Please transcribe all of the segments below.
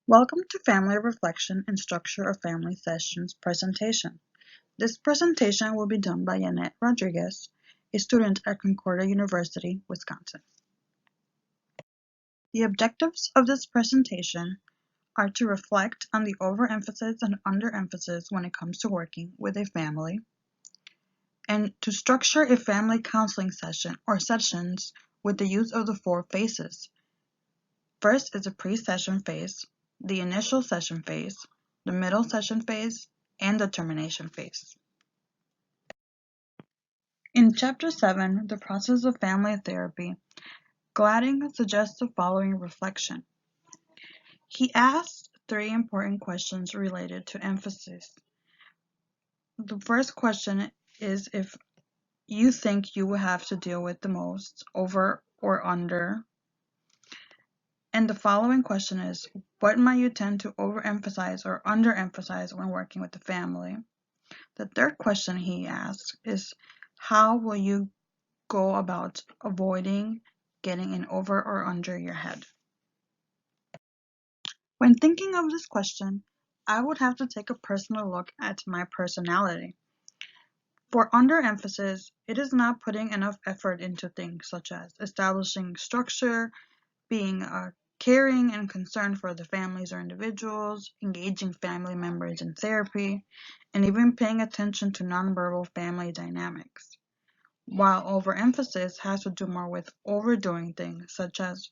Welcome to Family Reflection and Structure of Family Sessions presentation. This presentation will be done by Annette Rodriguez, a student at Concordia University, Wisconsin. The objectives of this presentation are to reflect on the overemphasis and underemphasis when it comes to working with a family, and to structure a family counseling session or sessions with the use of the four phases. First is the pre-session phase, the initial session phase, the middle session phase, and the termination phase. In Chapter 7, The Process of Family Therapy, Glading suggests the following reflection. He asked three important questions related to emphasis. The first question is if you think you will have to deal with the most, over or under. And the following question is, what might you tend to overemphasize or underemphasize when working with the family? The third question he asks is, how will you go about avoiding getting in over or under your head? When thinking of this question, I would have to take a personal look at my personality. For underemphasis, it is not putting enough effort into things such as establishing structure, being caring and concerned for the families or individuals, engaging family members in therapy, and even paying attention to nonverbal family dynamics. While overemphasis has to do more with overdoing things, such as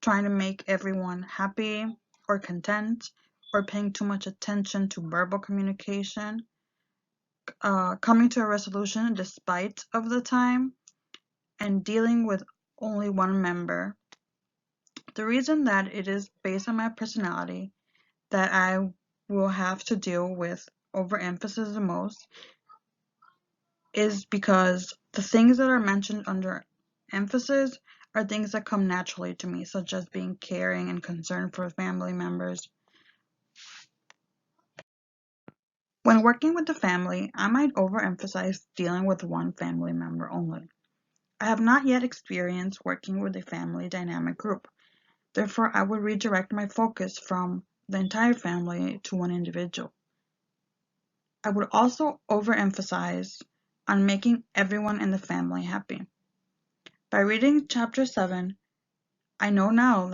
trying to make everyone happy or content, or paying too much attention to verbal communication, coming to a resolution despite of the time, and dealing with only one member. The reason that it is based on my personality that I will have to deal with overemphasis the most is because the things that are mentioned under emphasis are things that come naturally to me, such as being caring and concerned for family members. When working with the family, I might overemphasize dealing with one family member only. I have not yet experienced working with a family dynamic group. Therefore, I would redirect my focus from the entire family to one individual. I would also overemphasize on making everyone in the family happy. By reading Chapter 7, I know now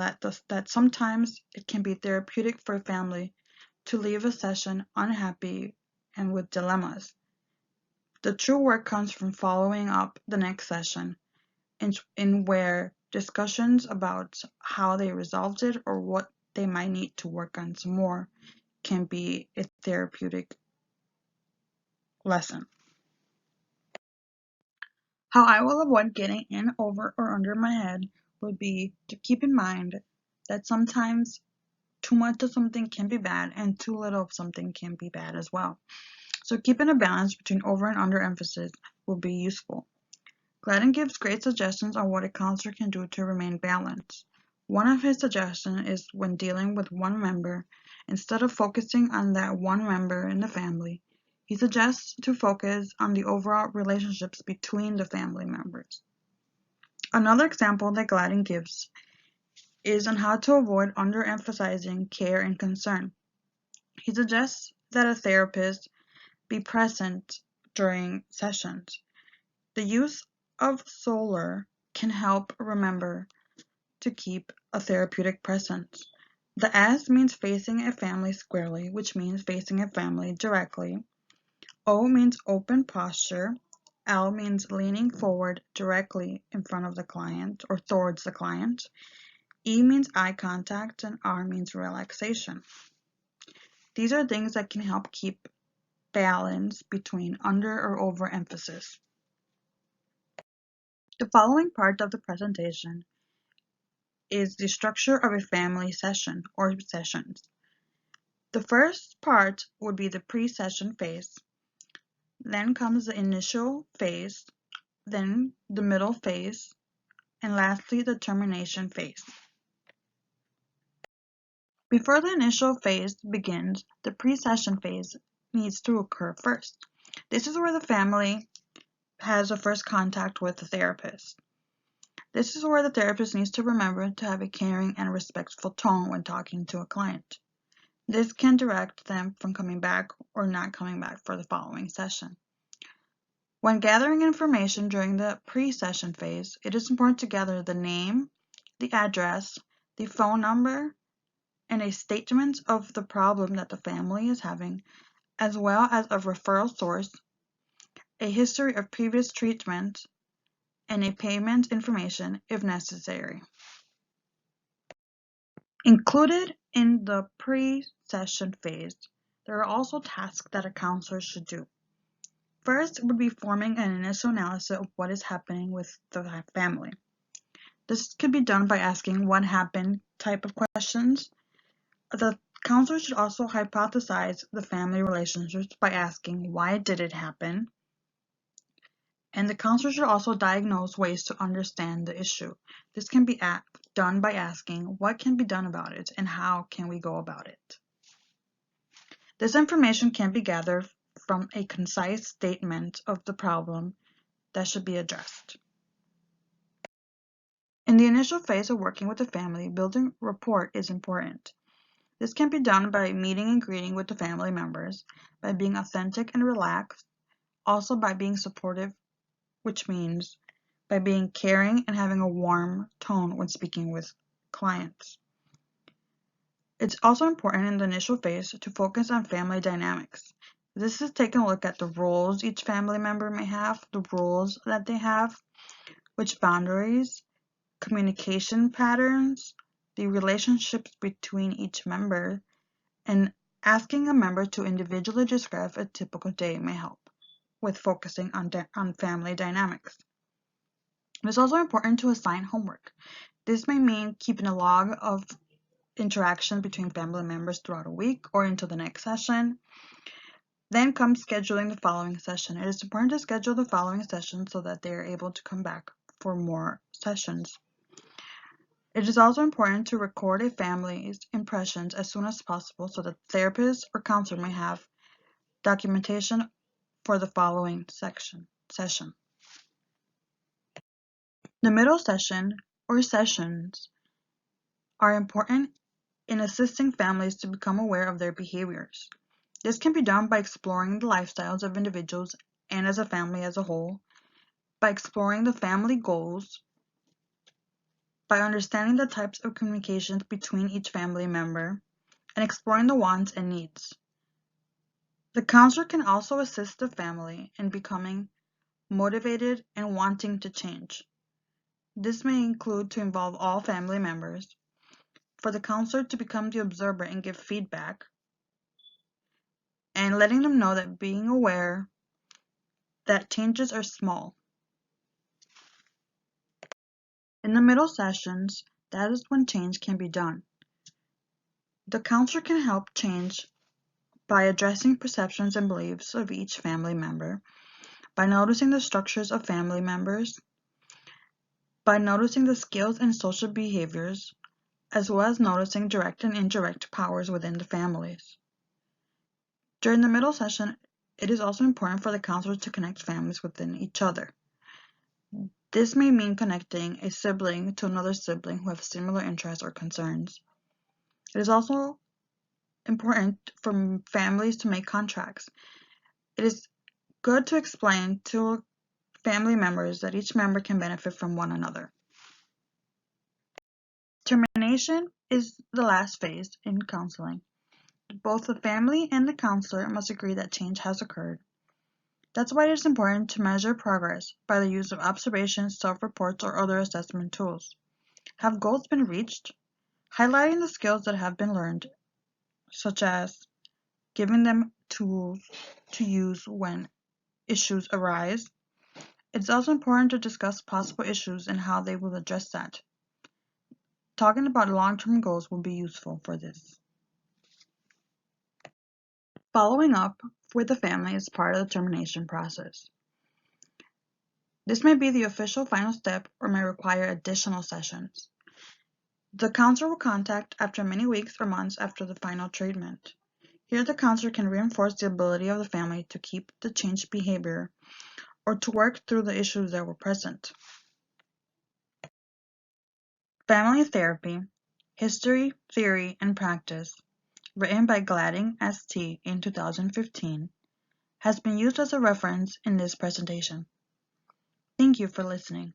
that sometimes it can be therapeutic for a family to leave a session unhappy and with dilemmas. The true work comes from following up the next session in where discussions about how they resolved it or what they might need to work on some more can be a therapeutic lesson. How I will avoid getting in, over, or under my head would be to keep in mind that sometimes too much of something can be bad and too little of something can be bad as well. So keeping a balance between over and under emphasis will be useful. Gladden gives great suggestions on what a counselor can do to remain balanced. One of his suggestions is when dealing with one member, instead of focusing on that one member in the family, he suggests to focus on the overall relationships between the family members. Another example that Gladden gives is on how to avoid underemphasizing care and concern. He suggests that a therapist be present during sessions. The use of solar can help remember to keep a therapeutic presence. The S means facing a family squarely, which means facing a family directly. O means open posture. L means leaning forward directly in front of the client or towards the client. E means eye contact, and R means relaxation. These are things that can help keep balance between under or over emphasis. The following part of the presentation is the structure of a family session or sessions. The first part would be the pre-session phase. Then comes the initial phase, then the middle phase, and lastly the termination phase. Before the initial phase begins, the pre-session phase needs to occur first. This is where the family has a first contact with the therapist. This is where the therapist needs to remember to have a caring and respectful tone when talking to a client. This can direct them from coming back or not coming back for the following session. When gathering information during the pre-session phase, it is important to gather the name, the address, the phone number, and a statement of the problem that the family is having, as well as a referral source, a history of previous treatment, and a payment information if necessary. Included in the pre-session phase, there are also tasks that a counselor should do. First would be forming an initial analysis of what is happening with the family. This could be done by asking what happened type of questions. The counselor should also hypothesize the family relationships by asking why did it happen. And the counselor should also diagnose ways to understand the issue. This can be done by asking what can be done about it and how can we go about it. This information can be gathered from a concise statement of the problem that should be addressed. In the initial phase of working with the family, building rapport is important. This can be done by meeting and greeting with the family members, by being authentic and relaxed, also by being supportive, which means by being caring and having a warm tone when speaking with clients. It's also important in the initial phase to focus on family dynamics. This is taking a look at the roles each family member may have, the roles that they have, which boundaries, communication patterns, the relationships between each member, and asking a member to individually describe a typical day may help with focusing on family dynamics. It's also important to assign homework. This may mean keeping a log of interaction between family members throughout a week or into the next session. Then comes scheduling the following session. It is important to schedule the following session so that they are able to come back for more sessions. It is also important to record a family's impressions as soon as possible so that therapist or counselor may have documentation for the following session. The middle session or sessions are important in assisting families to become aware of their behaviors. This can be done by exploring the lifestyles of individuals and as a family as a whole, by exploring the family goals, by understanding the types of communications between each family member, and exploring the wants and needs. The counselor can also assist the family in becoming motivated and wanting to change. This may include to involve all family members, for the counselor to become the observer and give feedback, and letting them know that being aware that changes are small. In the middle sessions, that is when change can be done. The counselor can help change by addressing perceptions and beliefs of each family member, by noticing the structures of family members, by noticing the skills and social behaviors, as well as noticing direct and indirect powers within the families. During the middle session, it is also important for the counselor to connect families within each other. This may mean connecting a sibling to another sibling who have similar interests or concerns. It is also important for families to make contracts. It is good to explain to family members that each member can benefit from one another. Termination is the last phase in counseling. Both the family and the counselor must agree that change has occurred. That's why it is important to measure progress by the use of observations, self-reports, or other assessment tools. Have goals been reached? Highlighting the skills that have been learned, such as giving them tools to use when issues arise. It's also important to discuss possible issues and how they will address that. Talking about long-term goals will be useful for this. Following up with the family is part of the termination process. This may be the official final step or may require additional sessions. The counselor will contact after many weeks or months after the final treatment. Here the counselor can reinforce the ability of the family to keep the changed behavior or to work through the issues that were present. Family therapy, history, theory, and practice. written by Gladding St. in 2015, has been used as a reference in this presentation. Thank you for listening.